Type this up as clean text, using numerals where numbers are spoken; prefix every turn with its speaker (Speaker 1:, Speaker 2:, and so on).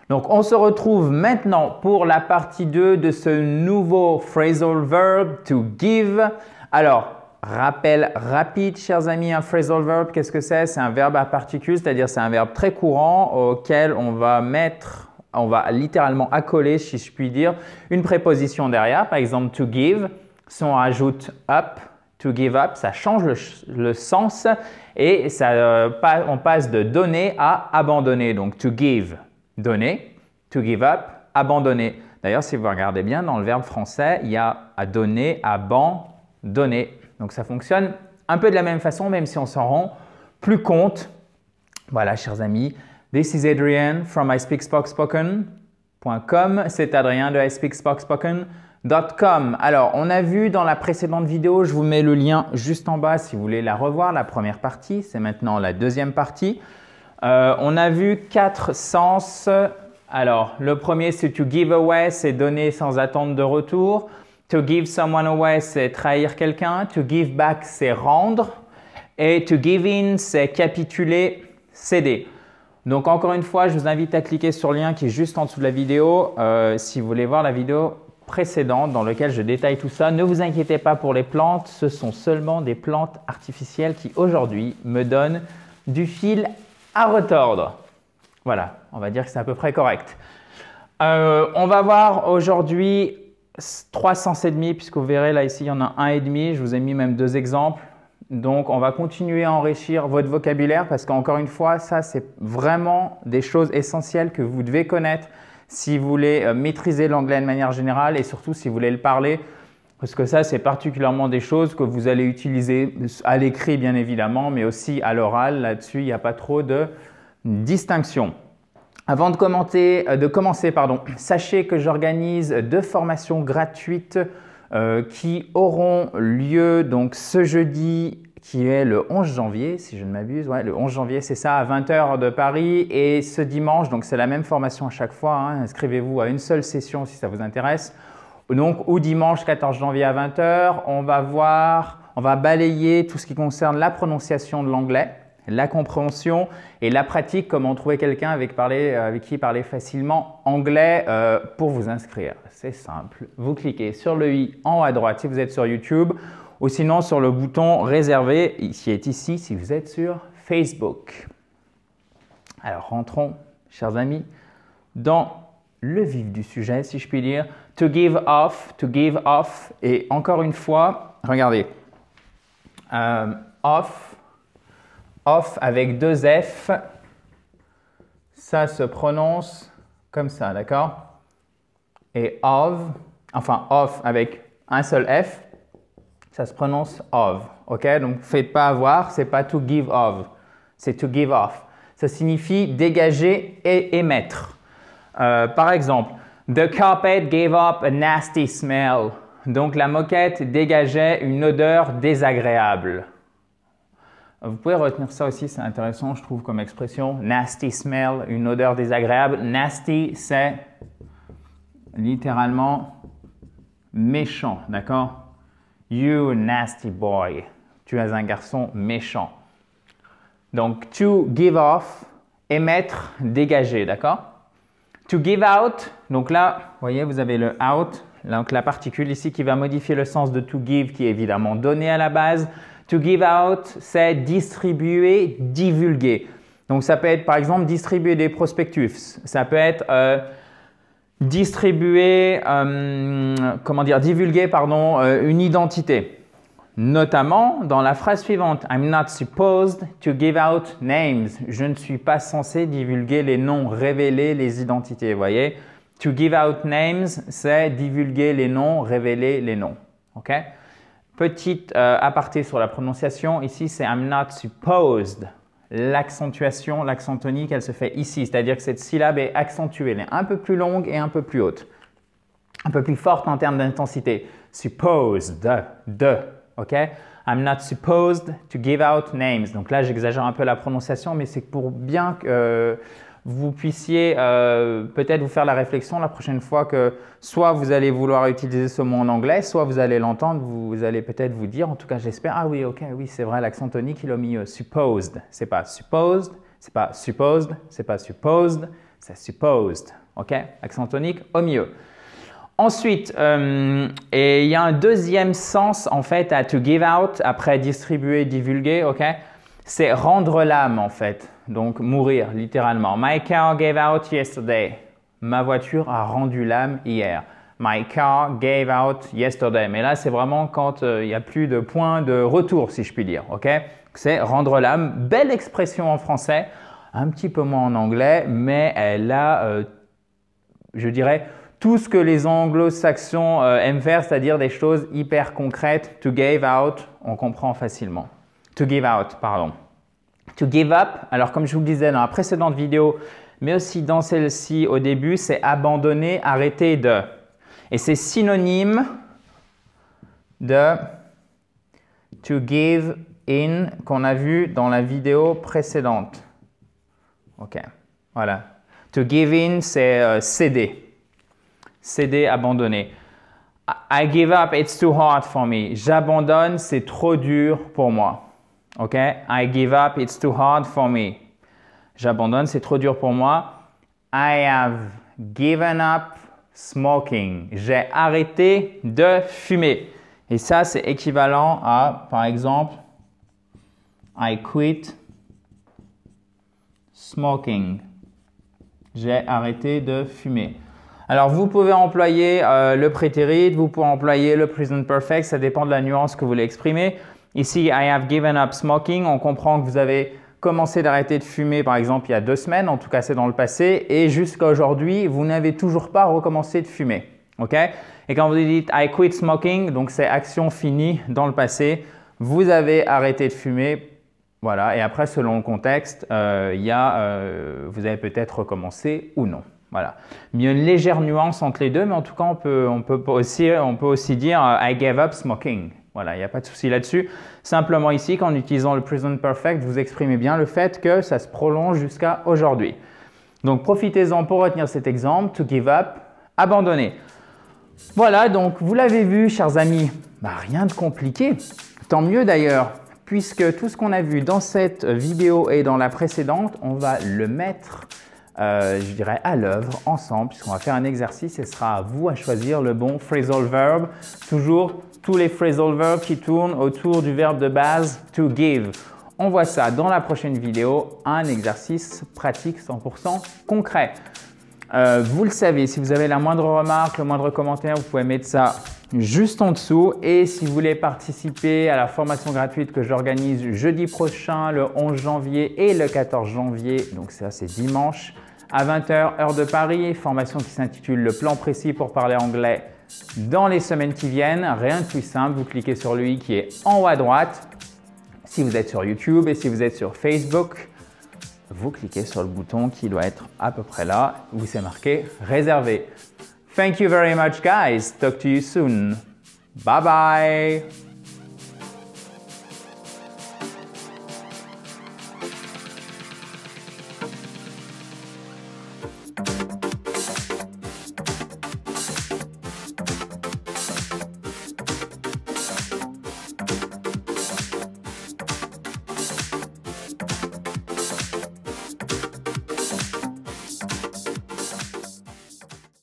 Speaker 1: Donc, on se retrouve maintenant pour la partie 2 de ce nouveau phrasal verb to give. Alors, rappel rapide, chers amis, un phrasal verb, qu'est-ce que c'est? C'est un verbe à particules, c'est-à-dire c'est un verbe très courant auquel on va littéralement accoler, si je puis dire, une préposition derrière. Par exemple, to give, si on ajoute up, to give up, ça change le sens et on passe de donner à abandonner. Donc, to give, donner, to give up, abandonner. D'ailleurs, si vous regardez bien, dans le verbe français, il y a à donner, abandonner. Donc, ça fonctionne un peu de la même façon, même si on s'en rend plus compte. Voilà, chers amis. This is Adrian from ispeakspoken.com. C'est Adrien de ispeakspoken.com. Alors, on a vu dans la précédente vidéo, je vous mets le lien juste en bas si vous voulez la revoir, la première partie. C'est maintenant la deuxième partie. On a vu 4 sens. Alors, le premier, c'est to give away, c'est donner sans attendre de retour. To give someone away, c'est trahir quelqu'un. To give back, c'est rendre. Et to give in, c'est capituler, céder. Donc, encore une fois, je vous invite à cliquer sur le lien qui est juste en dessous de la vidéo si vous voulez voir la vidéo précédente dans laquelle je détaille tout ça. Ne vous inquiétez pas pour les plantes, ce sont seulement des plantes artificielles qui aujourd'hui me donnent du fil à retordre. Voilà, on va dire que c'est à peu près correct. On va voir aujourd'hui 3 sens et demi, puisque vous verrez là ici il y en a 1,5. Je vous ai mis même 2 exemples. Donc on va continuer à enrichir votre vocabulaire parce qu'encore une fois, ça c'est vraiment des choses essentielles que vous devez connaître si vous voulez maîtriser l'anglais de manière générale et surtout si vous voulez le parler. Parce que ça, c'est particulièrement des choses que vous allez utiliser à l'écrit, bien évidemment, mais aussi à l'oral. Là-dessus, il n'y a pas trop de distinction. Avant de commencer, sachez que j'organise 2 formations gratuites qui auront lieu donc ce jeudi, qui est le 11 janvier, si je ne m'abuse. Ouais, le 11 janvier, c'est ça, à 20 h de Paris. Et ce dimanche, donc c'est la même formation à chaque fois. Hein, inscrivez-vous à une seule session si ça vous intéresse. Donc, ou dimanche 14 janvier à 20 h, on va balayer tout ce qui concerne la prononciation de l'anglais, la compréhension et la pratique, comment trouver quelqu'un avec qui parler facilement anglais pour vous inscrire. C'est simple, vous cliquez sur le i en haut à droite si vous êtes sur YouTube ou sinon sur le bouton réservé qui est ici si vous êtes sur Facebook. Alors, rentrons, chers amis, dans le vif du sujet, si je puis dire. To give off, et encore une fois, regardez, off avec 2 F, ça se prononce comme ça, d'accord? Et off avec un seul F, ça se prononce of, ok? Donc, faites pas avoir, c'est pas to give off, c'est to give off. Ça signifie dégager et émettre. Par exemple, the carpet gave up a nasty smell. Donc, la moquette dégageait une odeur désagréable. Vous pouvez retenir ça aussi, c'est intéressant, je trouve, comme expression. Nasty smell, une odeur désagréable. Nasty, c'est littéralement méchant, d'accord? You nasty boy. Tu es un garçon méchant. Donc, to give off, émettre, dégager, d'accord? To give out, donc là, vous voyez, vous avez le out, donc la particule ici qui va modifier le sens de to give qui est évidemment donné à la base. To give out, c'est distribuer, divulguer. Donc, ça peut être par exemple distribuer des prospectus. Ça peut être divulguer, une identité. Notamment dans la phrase suivante, I'm not supposed to give out names. Je ne suis pas censé divulguer les noms, révéler les identités. Vous voyez, to give out names, c'est divulguer les noms, révéler les noms. Ok? Petite aparté sur la prononciation, ici c'est I'm not supposed. L'accentuation, l'accent tonique, elle se fait ici, c'est-à-dire que cette syllabe est accentuée, elle est un peu plus longue et un peu plus haute, un peu plus forte en termes d'intensité. Supposed, ok? I'm not supposed to give out names. Donc là, j'exagère un peu la prononciation, mais c'est pour bien que vous puissiez peut-être vous faire la réflexion la prochaine fois que soit vous allez vouloir utiliser ce mot en anglais, soit vous allez l'entendre, vous allez peut-être vous dire, en tout cas j'espère, ah oui, ok, oui, c'est vrai, l'accent tonique, il a mis supposed. C'est pas supposed, c'est pas supposed, c'est pas supposed, c'est supposed. OK? Accent tonique au milieu. Ensuite, et il y a un deuxième sens en fait à to give out, après distribuer, divulguer, ok? C'est rendre l'âme en fait, donc mourir littéralement. My car gave out yesterday. Ma voiture a rendu l'âme hier. My car gave out yesterday. Mais là, c'est vraiment quand il n'y a plus de point de retour, si je puis dire, ok? C'est rendre l'âme. Belle expression en français, un petit peu moins en anglais, mais elle a, je dirais, tout ce que les anglo-saxons aiment faire, c'est-à-dire des choses hyper concrètes. To give out, on comprend facilement. To give out, pardon. To give up, alors comme je vous le disais dans la précédente vidéo, mais aussi dans celle-ci au début, c'est abandonner, arrêter de. Et c'est synonyme de to give in qu'on a vu dans la vidéo précédente. Ok, voilà. To give in, c'est céder. Céder, abandonner. I give up, it's too hard for me. J'abandonne, c'est trop dur pour moi. OK? I give up, it's too hard for me. J'abandonne, c'est trop dur pour moi. I have given up smoking. J'ai arrêté de fumer. Et ça, c'est équivalent à, par exemple, I quit smoking. J'ai arrêté de fumer. Alors, vous pouvez employer le prétérit, vous pouvez employer le present perfect, ça dépend de la nuance que vous voulez exprimer. Ici, I have given up smoking, on comprend que vous avez commencé d'arrêter de fumer, par exemple, il y a 2 semaines, en tout cas, c'est dans le passé, et jusqu'à aujourd'hui, vous n'avez toujours pas recommencé de fumer. OK? Et quand vous dites I quit smoking, donc c'est action finie dans le passé, vous avez arrêté de fumer. Voilà, et après, selon le contexte, vous avez peut-être recommencé ou non. Voilà. Il y a une légère nuance entre les deux, mais en tout cas, on peut aussi dire I gave up smoking. Voilà, il n'y a pas de souci là-dessus. Simplement ici, qu'en utilisant le present perfect, vous exprimez bien le fait que ça se prolonge jusqu'à aujourd'hui. Donc, profitez-en pour retenir cet exemple, to give up, abandonner. Voilà, donc vous l'avez vu, chers amis, rien de compliqué. Tant mieux d'ailleurs, puisque tout ce qu'on a vu dans cette vidéo et dans la précédente, on va le mettre je dirais à l'œuvre ensemble, puisqu'on va faire un exercice et ce sera à vous à choisir le bon phrasal verb. Toujours tous les phrasal verbs qui tournent autour du verbe de base to give. On voit ça dans la prochaine vidéo, un exercice pratique 100% concret. Vous le savez, si vous avez la moindre remarque, le moindre commentaire, vous pouvez mettre ça juste en dessous. Et si vous voulez participer à la formation gratuite que j'organise jeudi prochain, le 11 janvier et le 14 janvier, donc ça c'est dimanche, à 20 h, heure de Paris, formation qui s'intitule « Le plan précis pour parler anglais dans les semaines qui viennent ». Rien de plus simple, vous cliquez sur le i qui est en haut à droite. Si vous êtes sur YouTube et si vous êtes sur Facebook, vous cliquez sur le bouton qui doit être à peu près là, où c'est marqué « Réservé ». Thank you very much, guys. Talk to you soon. Bye bye.